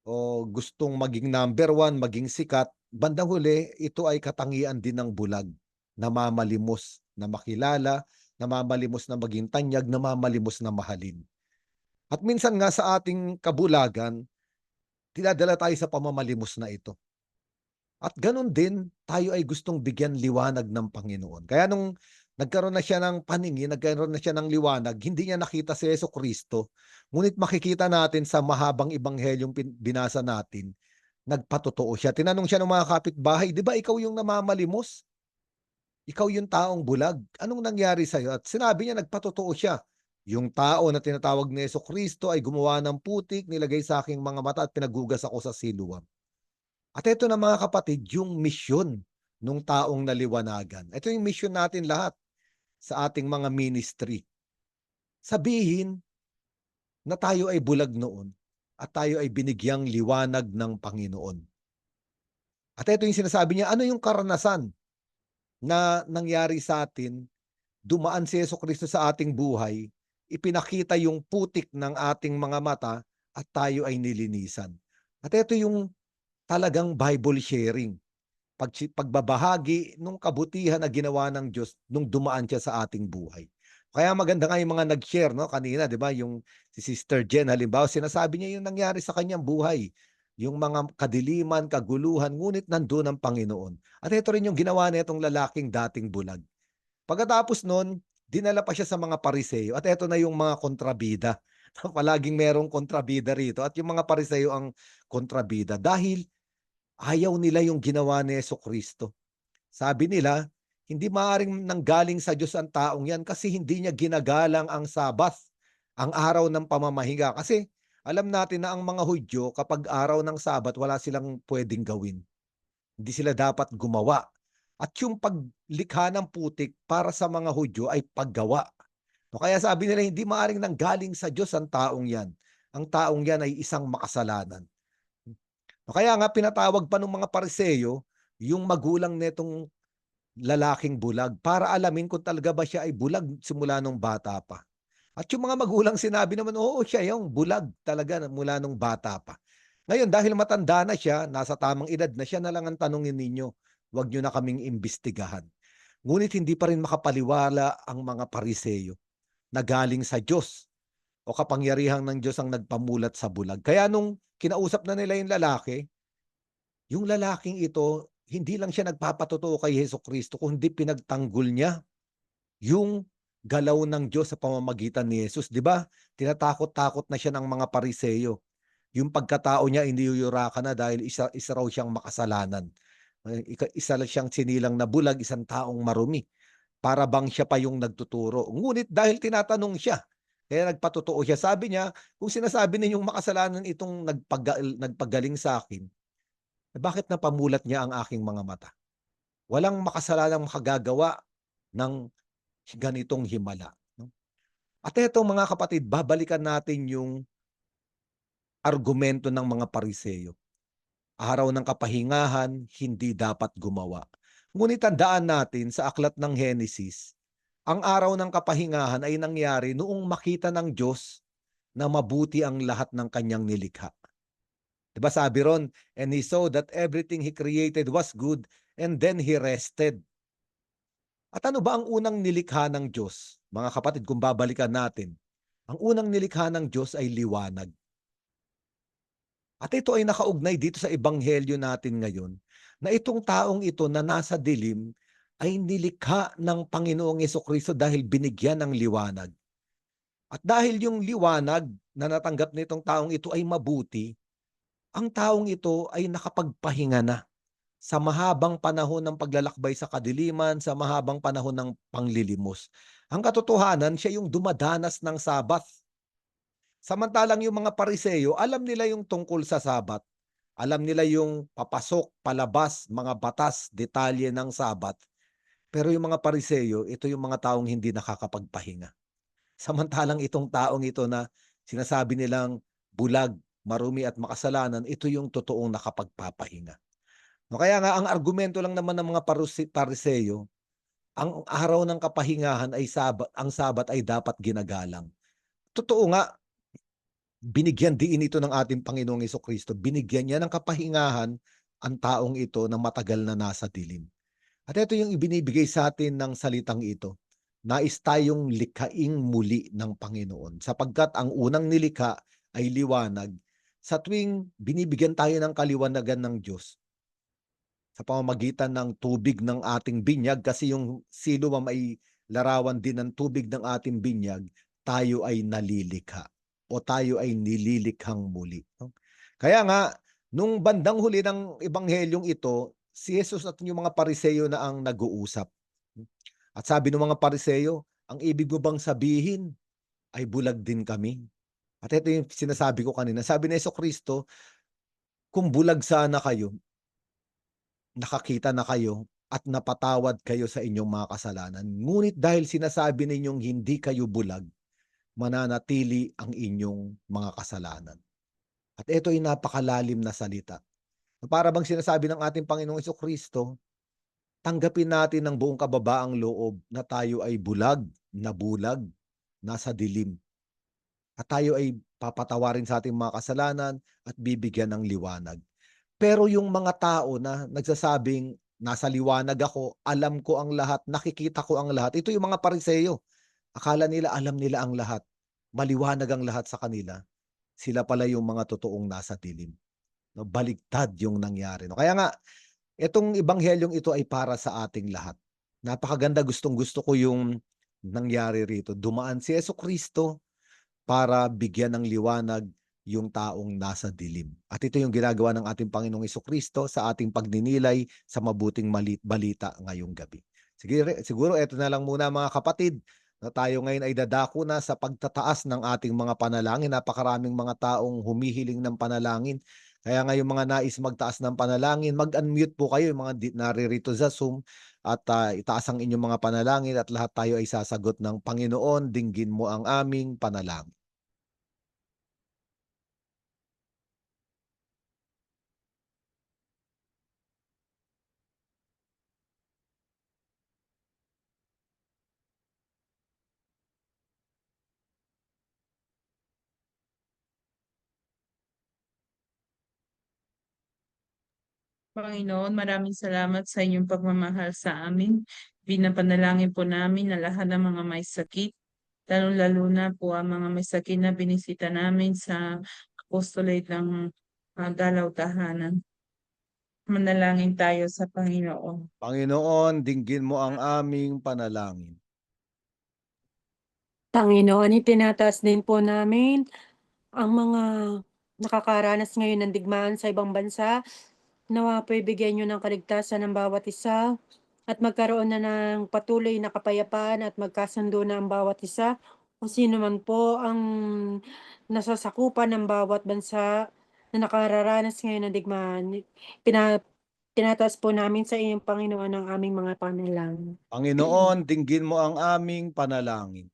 o gustong maging number one, maging sikat, bandang huli, ito ay katangian din ng bulag. Namamalimos na makilala, namamalimos na maging tanyag, namamalimos na mahalin. At minsan nga sa ating kabulagan, tinadala tayo sa pamamalimos na ito. At ganun din, tayo ay gustong bigyan liwanag ng Panginoon. Kaya nung nagkaroon na siya ng paningin, nagkaroon na siya ng liwanag, hindi niya nakita si Jesucristo. Ngunit makikita natin sa mahabang ebanghelyong binasa natin, nagpatotoo siya. Tinanong siya ng mga kapitbahay, di ba ikaw yung namamalimos? Ikaw yung taong bulag. Anong nangyari sa'yo? At sinabi niya, nagpatotoo siya. Yung tao na tinatawag ni Jesucristo ay gumawa ng putik, nilagay sa aking mga mata at pinagugas ako sa siluwang. At ito na mga kapatid, yung misyon ng taong naliwanagan. Ito yung misyon natin lahat sa ating mga ministry. Sabihin na tayo ay bulag noon at tayo ay binigyang liwanag ng Panginoon. At ito yung sinasabi niya, ano yung karanasan na nangyari sa atin, dumaan si Jesucristo sa ating buhay, ipinakita yung putik ng ating mga mata at tayo ay nilinisan. At ito yung talagang Bible sharing. Pagbabahagi nung kabutihan na ginawa ng Diyos nung dumaan siya sa ating buhay. Kaya maganda nga yung mga nag-share, no? Kanina, di ba? Yung si Sister Jen, halimbawa, sinasabi niya yung nangyari sa kanyang buhay. Yung mga kadiliman, kaguluhan, ngunit nandun ang Panginoon. At ito rin yung ginawa na itong lalaking dating bulag. Pagkatapos nun, dinala pa siya sa mga Pariseo. At ito na yung mga kontrabida. Palaging merong kontrabida rito. At yung mga Pariseo ang kontrabida. Dahil ayaw nila yung ginawa ni Jesucristo. Sabi nila, hindi maaaring nanggaling sa Diyos ang taong yan kasi hindi niya ginagalang ang Sabat, ang araw ng pamamahinga. Kasi alam natin na ang mga Hudyo, kapag araw ng Sabat, wala silang pwedeng gawin. Hindi sila dapat gumawa. At yung paglikha ng putik para sa mga Hudyo ay paggawa. Kaya sabi nila, hindi maaaring nanggaling sa Diyos ang taong yan. ang taong yan ay isang makasalanan. Kaya nga pinatawag pa ng mga Pariseyo yung magulang netong lalaking bulag para alamin kung talaga ba siya ay bulag simula nung bata pa. At yung mga magulang sinabi naman, oo, siya yung bulag talaga mula nung bata pa. Ngayon, dahil matanda na siya, nasa tamang edad na siya na lang ang tanungin ninyo, huwag nyo na kaming imbestigahan. Ngunit hindi pa rin makapaliwala ang mga Pariseyo na galing sa Diyos o kapangyarihan ng Diyos ang nagpamulat sa bulag. Kaya nung kinausap na nila yung lalaking ito, hindi lang siya nagpapatotoo kay Hesukristo, kundi pinagtanggol niya yung galaw ng Diyos sa pamamagitan ni Jesus. Di ba? Tinatakot-takot na siya ng mga Pariseyo. Yung pagkatao niya, iniyuyura ka na dahil isa raw siyang makasalanan. Isa lang siyang sinilang na bulag, isang taong marumi. Para bang siya pa yung nagtuturo. Ngunit dahil tinatanong siya, kaya nagpatotoo siya. Sabi niya, kung sinasabi ninyong makasalanan itong nagpagaling sa akin, bakit napamulat niya ang aking mga mata? Walang makasalanang makagagawa ng ganitong himala. At ito mga kapatid, babalikan natin yung argumento ng mga Pariseyo. Araw ng kapahingahan, hindi dapat gumawa. Ngunit tandaan natin sa aklat ng Henesis, ang araw ng kapahingahan ay nangyari noong makita ng Diyos na mabuti ang lahat ng kanyang nilikha. Diba sabi ron, and he saw that everything he created was good, and then he rested. At ano ba ang unang nilikha ng Diyos? Mga kapatid, kung babalikan natin, ang unang nilikha ng Diyos ay liwanag. At ito ay nakaugnay dito sa ebanghelyo natin ngayon, na itong taong ito na nasa dilim ay nilikha ng Panginoong Hesukristo dahil binigyan ng liwanag. At dahil yung liwanag na natanggap nitong taong ito ay mabuti, ang taong ito ay nakapagpahinga na sa mahabang panahon ng paglalakbay sa kadiliman, sa mahabang panahon ng panglilimos. Ang katotohanan, siya yung dumadanas ng Sabat. Samantalang yung mga Pariseyo, alam nila yung tungkol sa Sabat. Alam nila yung papasok, palabas, mga batas, detalye ng Sabat. Pero yung mga Pariseyo, ito yung mga taong hindi nakakapagpahinga. Samantalang itong taong ito na sinasabi nilang bulag, marumi at makasalanan, ito yung totoong nakapagpapahinga. No, kaya nga ang argumento lang naman ng mga Pariseyo, ang araw ng kapahingahan ay ang Sabat ay dapat ginagalang. Totoo nga, binigyan din ito ng ating Panginoong Hesukristo. Binigyan niya ng kapahingahan ang taong ito na matagal na nasa dilim. At ito yung ibinibigay sa atin ng salitang ito. Nais tayong likhaing muli ng Panginoon. Sapagkat ang unang nilikha ay liwanag. Sa tuwing binibigyan tayo ng kaliwanagan ng Diyos, sa pamamagitan ng tubig ng ating binyag, kasi yung siluam ay larawan din ng tubig ng ating binyag, tayo ay nalilikha o tayo ay nililikhang muli. Kaya nga, nung bandang huli ng ebanghelyong ito, si Jesus at yung mga Pariseyo na ang nag-uusap. At sabi ng mga Pariseyo, ang ibig mo bang sabihin ay bulag din kami? At ito yung sinasabi ko kanina. Sabi ni Hesukristo, kung bulag sana kayo, nakakita na kayo at napatawad kayo sa inyong mga kasalanan. Ngunit dahil sinasabi ninyong hindi kayo bulag, mananatili ang inyong mga kasalanan. At ito ay napakalalim na salita. Para bang sinasabi ng ating Panginoong Hesukristo, tanggapin natin ng buong kababaang loob na tayo ay bulag, nabulag, nasa dilim. At tayo ay papatawarin sa ating mga kasalanan at bibigyan ng liwanag. Pero yung mga tao na nagsasabing, nasa liwanag ako, alam ko ang lahat, nakikita ko ang lahat. Ito yung mga Pariseyo. Akala nila alam nila ang lahat. Maliwanag ang lahat sa kanila. Sila pala yung mga totoong nasa dilim. No, baligtad yung nangyari. No, kaya nga, itong ebanghelyong ito ay para sa ating lahat. Napakaganda, gustong-gusto ko yung nangyari rito. Dumaan si Hesukristo para bigyan ng liwanag yung taong nasa dilim. At ito yung ginagawa ng ating Panginoong Hesukristo sa ating pagninilay sa mabuting balita ngayong gabi. Siguro ito na lang muna mga kapatid, na tayo ngayon ay dadako na sa pagtataas ng ating mga panalangin. Napakaraming mga taong humihiling ng panalangin. Kaya ngayon mga nais magtaas ng panalangin, mag-unmute po kayo yung mga naririto sa Zoom at itaas ang inyong mga panalangin at lahat tayo ay sasagot ng Panginoon, dinggin mo ang aming panalangin. Panginoon, maraming salamat sa inyong pagmamahal sa amin. Pinapanalangin po namin na lahat ng mga may sakit, lalo-lalo na po ang mga may sakit na binisita namin sa apostolate ng Dalaw Tahanan. Manalangin tayo sa Panginoon. Panginoon, dinggin mo ang aming panalangin. Panginoon, itinataas din po namin ang mga nakakaranas ngayon ng digmaan sa ibang bansa. Nawa po'y bigyan nyo ng kaligtasan ng bawat isa at magkaroon na ng patuloy na kapayapaan at magkasundo na ang bawat isa. Kung sino man po ang nasasakupan ng bawat bansa na nakararanas ngayon ng digmaan, tinataas po namin sa iyong Panginoon ang aming mga panalangin. Panginoon, dinggin mo ang aming panalangin.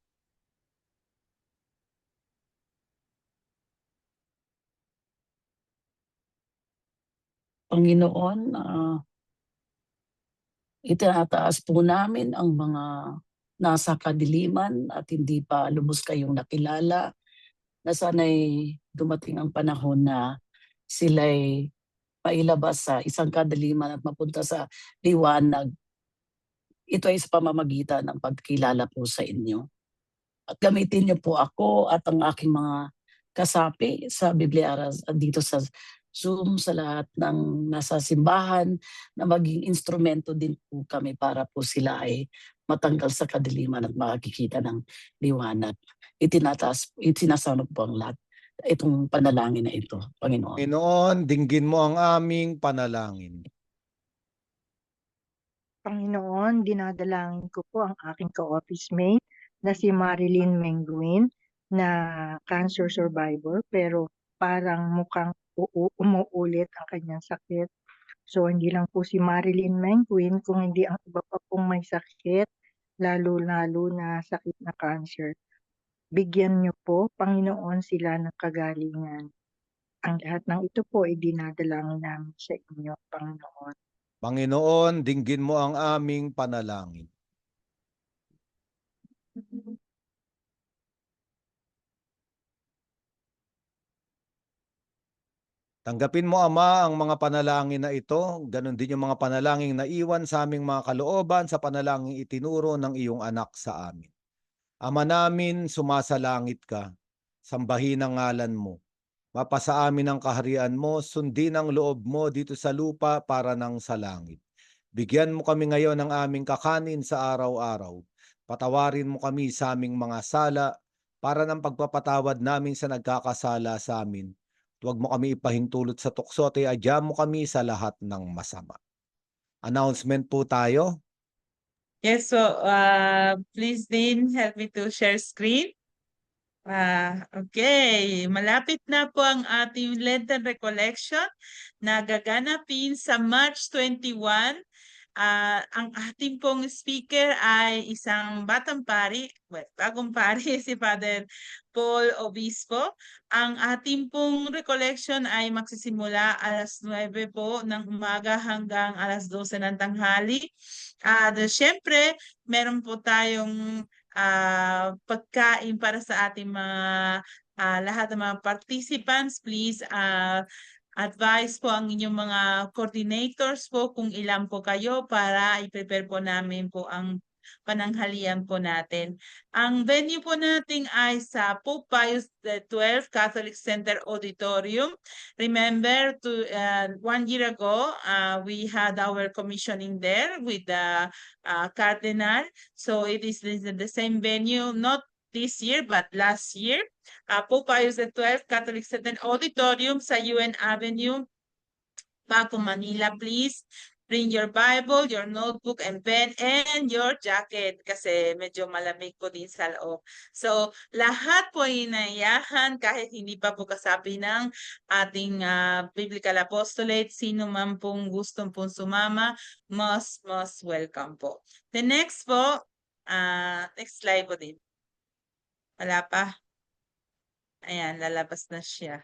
Panginoon, itinataas po namin ang mga nasa kadiliman at hindi pa lubos kayong nakilala, na sana'y dumating ang panahon na sila'y pailabas sa isang kadiliman at mapunta sa liwanag. Ito ay sa pamamagitan ng pagkilala po sa inyo. At gamitin niyo po ako at ang aking mga kasapi sa Biblia Aras dito sa Zoom, sa lahat ng nasa simbahan, na maging instrumento din po kami para po sila ay matanggal sa kadiliman at makikita ng liwanag. Itinasanop po ang lahat itong panalangin na ito, Panginoon. Panginoon, dinggin mo ang aming panalangin. Panginoon, dinadalangin ko po ang aking ka-office mate na si Marilyn Menguin na cancer survivor pero parang mukhang umuulit ang kanyang sakit. So hindi lang po si Marilyn Menguin kung hindi ang iba pa pong may sakit, lalo-lalo na sakit na cancer. Bigyan niyo po, Panginoon, sila ng kagalingan. Ang lahat ng ito po ay dinadalangin namin sa inyo, Panginoon. Panginoon, dinggin mo ang aming panalangin. Tanggapin mo, Ama, ang mga panalangin na ito, ganun din yung mga panalangin na iwan sa aming mga kalooban sa panalangin itinuro ng iyong anak sa amin. Ama namin, sumasalangit ka, sambahin ang ngalan mo. Mapasa amin ang kaharian mo, sundin ang loob mo dito sa lupa para nang sa langit. Bigyan mo kami ngayon ng aming kakanin sa araw-araw. Patawarin mo kami sa aming mga sala para ng pagpapatawad namin sa nagkakasala sa amin. Huwag mo kami ipahintulot sa tukso at iadya mo kami sa lahat ng masama. Announcement po tayo. Yes, so please Dean, help me to share screen. Okay, malapit na po ang ating Lenten Recollection na gaganapin sa March 21. Ang ating pong speaker ay isang batang pari, bagong pari, si Father Paul Obispo. Ang ating pong recollection ay magsisimula alas 9 po ng umaga hanggang alas 12 ng tanghali. Siyempre, meron po tayong pagkain para sa ating mga lahat ng mga participants. Please advise po ang inyong mga coordinators po kung ilan po kayo para i-prepare po namin po ang pananghalian po natin. Ang venue po natin ay sa Pope Pius XII Catholic Center Auditorium. Remember, 1 year ago, we had our commissioning there with the Cardinal. So it is the same venue, not this year but last year. Pope Pius XII Catholic Center Auditorium sa UN Avenue, Baco, Manila. Please bring your Bible, your notebook and pen, and your jacket kasi medyo malamig po din sa loob. So, lahat po ay inayahan kahit hindi pa po kasabi ng ating Biblical Apostolate. Sino man pong gustong pong sumama, most welcome po. The next po, next slide po din. Wala pa. Ayan, lalabas na siya.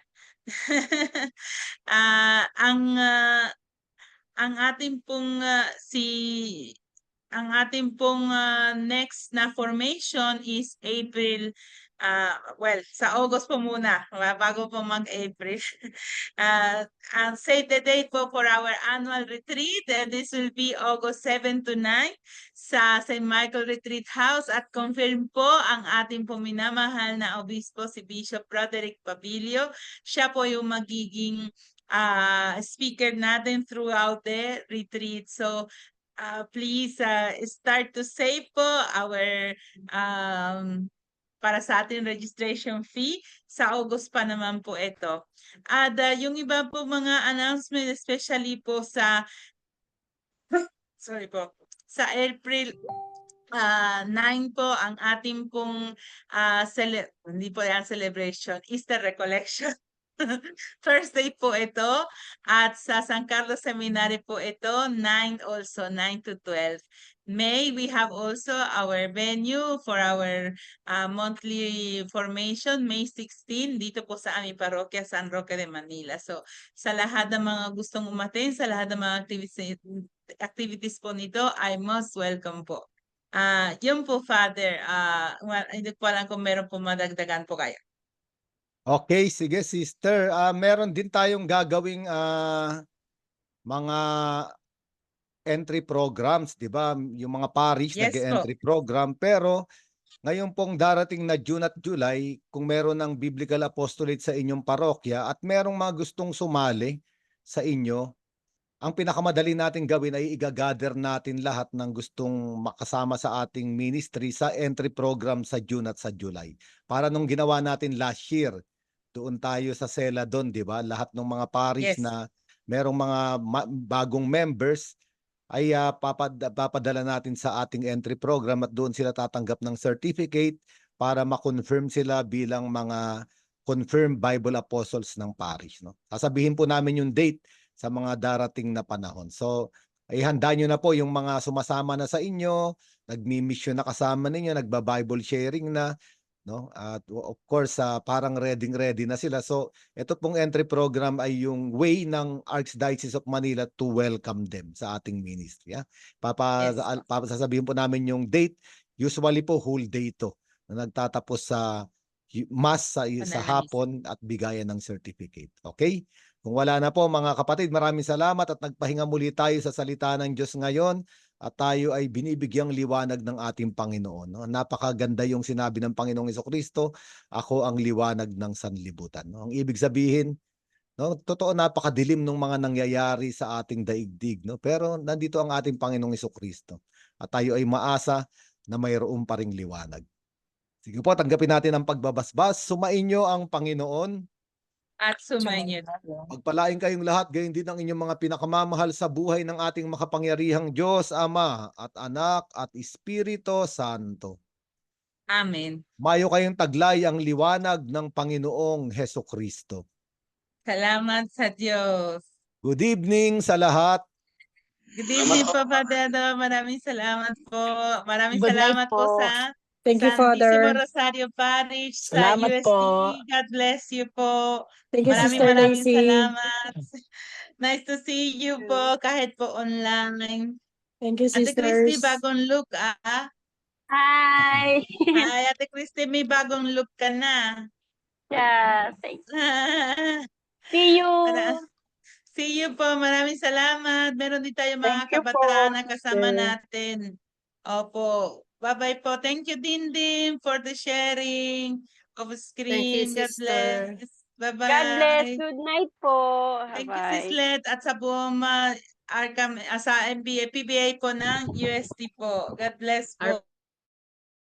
Ang ating pong si ang ating pong next na formation is April, well, sa August po muna, bago po mag-April. Save the date po for our annual retreat. This will be August 7 to 9 sa St. Michael Retreat House at confirm po ang ating po minamahal na obispo si Bishop Roderick Pabilio. Siya po yung magiging speaker natin throughout the retreat. So please start to save po our para sa ating registration fee. Sa August pa naman po ito. At yung iba po mga announcement, especially po sa sa April 9 po ang ating pong hindi po yan celebration, Easter Recollection. Thursday po ito at sa San Carlos Seminary po ito 9 also 9 to 12. May we have also our venue for our monthly formation May 16 dito po sa aming parokya San Roque de Manila. So sa lahat ng mga gustong umaten, sa lahat ng mga activities po nito, I most welcome po. Yun po, Father. Hindi ko alam kung meron po madagdagan po kayo. Okay, sige sister. Meron din tayong gagawing mga entry programs, 'di ba? Yung mga parish Yes nag-entry program, pero ngayon pong darating na June at July, kung meron ng Biblical Apostolate sa inyong parokya at merong mga gustong sumali sa inyo, ang pinakamadali natin gawin ay i-gather natin lahat ng gustong makasama sa ating ministry sa entry program sa June at sa July. Para nung ginawa natin last year, doon tayo sa Sela doon, di ba? Lahat ng mga parish Yes. na merong mga bagong members ay papadala natin sa ating entry program at doon sila tatanggap ng certificate para ma-confirm sila bilang mga confirmed Bible apostles ng parish. No? Sasabihin po namin yung date sa mga darating na panahon. So, ihanda nyo na po yung mga sumasama na sa inyo, nagmi-mission na kasama ninyo, nagba-Bible sharing na, no? At of course, parang ready na sila. So, ito pong entry program ay yung way ng Archdiocese of Manila to welcome them sa ating ministry. Sasabihin po namin yung date. Usually po whole day to na nagtatapos sa mass sa hapon at bigayan ng certificate. Okay? Kung wala na po mga kapatid, maraming salamat at nagpahinga muli tayo sa salita ng Diyos ngayon at tayo ay binibigyang liwanag ng ating Panginoon. No? Napakaganda yung sinabi ng Panginoong Jesucristo, ako ang liwanag ng sanlibutan. No? Ang ibig sabihin, no, totoo napakadilim ng mga nangyayari sa ating daigdig. No? Pero nandito ang ating Panginoong Jesucristo at tayo ay maasa na mayroon pa ring liwanag. Sige po, tanggapin natin ang pagbabasbas. Sumainyo ang Panginoon. At sumainyo. Pagpalain kayong lahat, gayon din ang inyong mga pinakamamahal sa buhay ng ating makapangyarihang Diyos, Ama, at Anak, at Espiritu Santo. Amen. Mayo kayong taglay ang liwanag ng Panginoong Hesukristo. Salamat sa Diyos. Good evening sa lahat. Good evening po, Father. Maraming salamat po. Maraming Good night salamat po po. sa Thank you, Santissimo Father. Rosario Parish sa Salamat UST. po. God bless you po. Thank you, Maraming Sister maraming Lacy. salamat. Nice to see you po kahit po online. Thank you, Ate Christy, sisters. bagong look Hi! Ay, Ate Christy, may bagong look ka na. Yeah, see you! See you po. Maraming salamat. Meron din tayo mga Thank you po, kabataan na kasama sister. natin. Opo. Bye-bye po. Thank you, Dindim, for the sharing of screen. God sister. bless. Bye-bye. God bless. Good night po. Thank you, Bye. Sislet. At sa buong sa PBA po ng UST po. God bless po.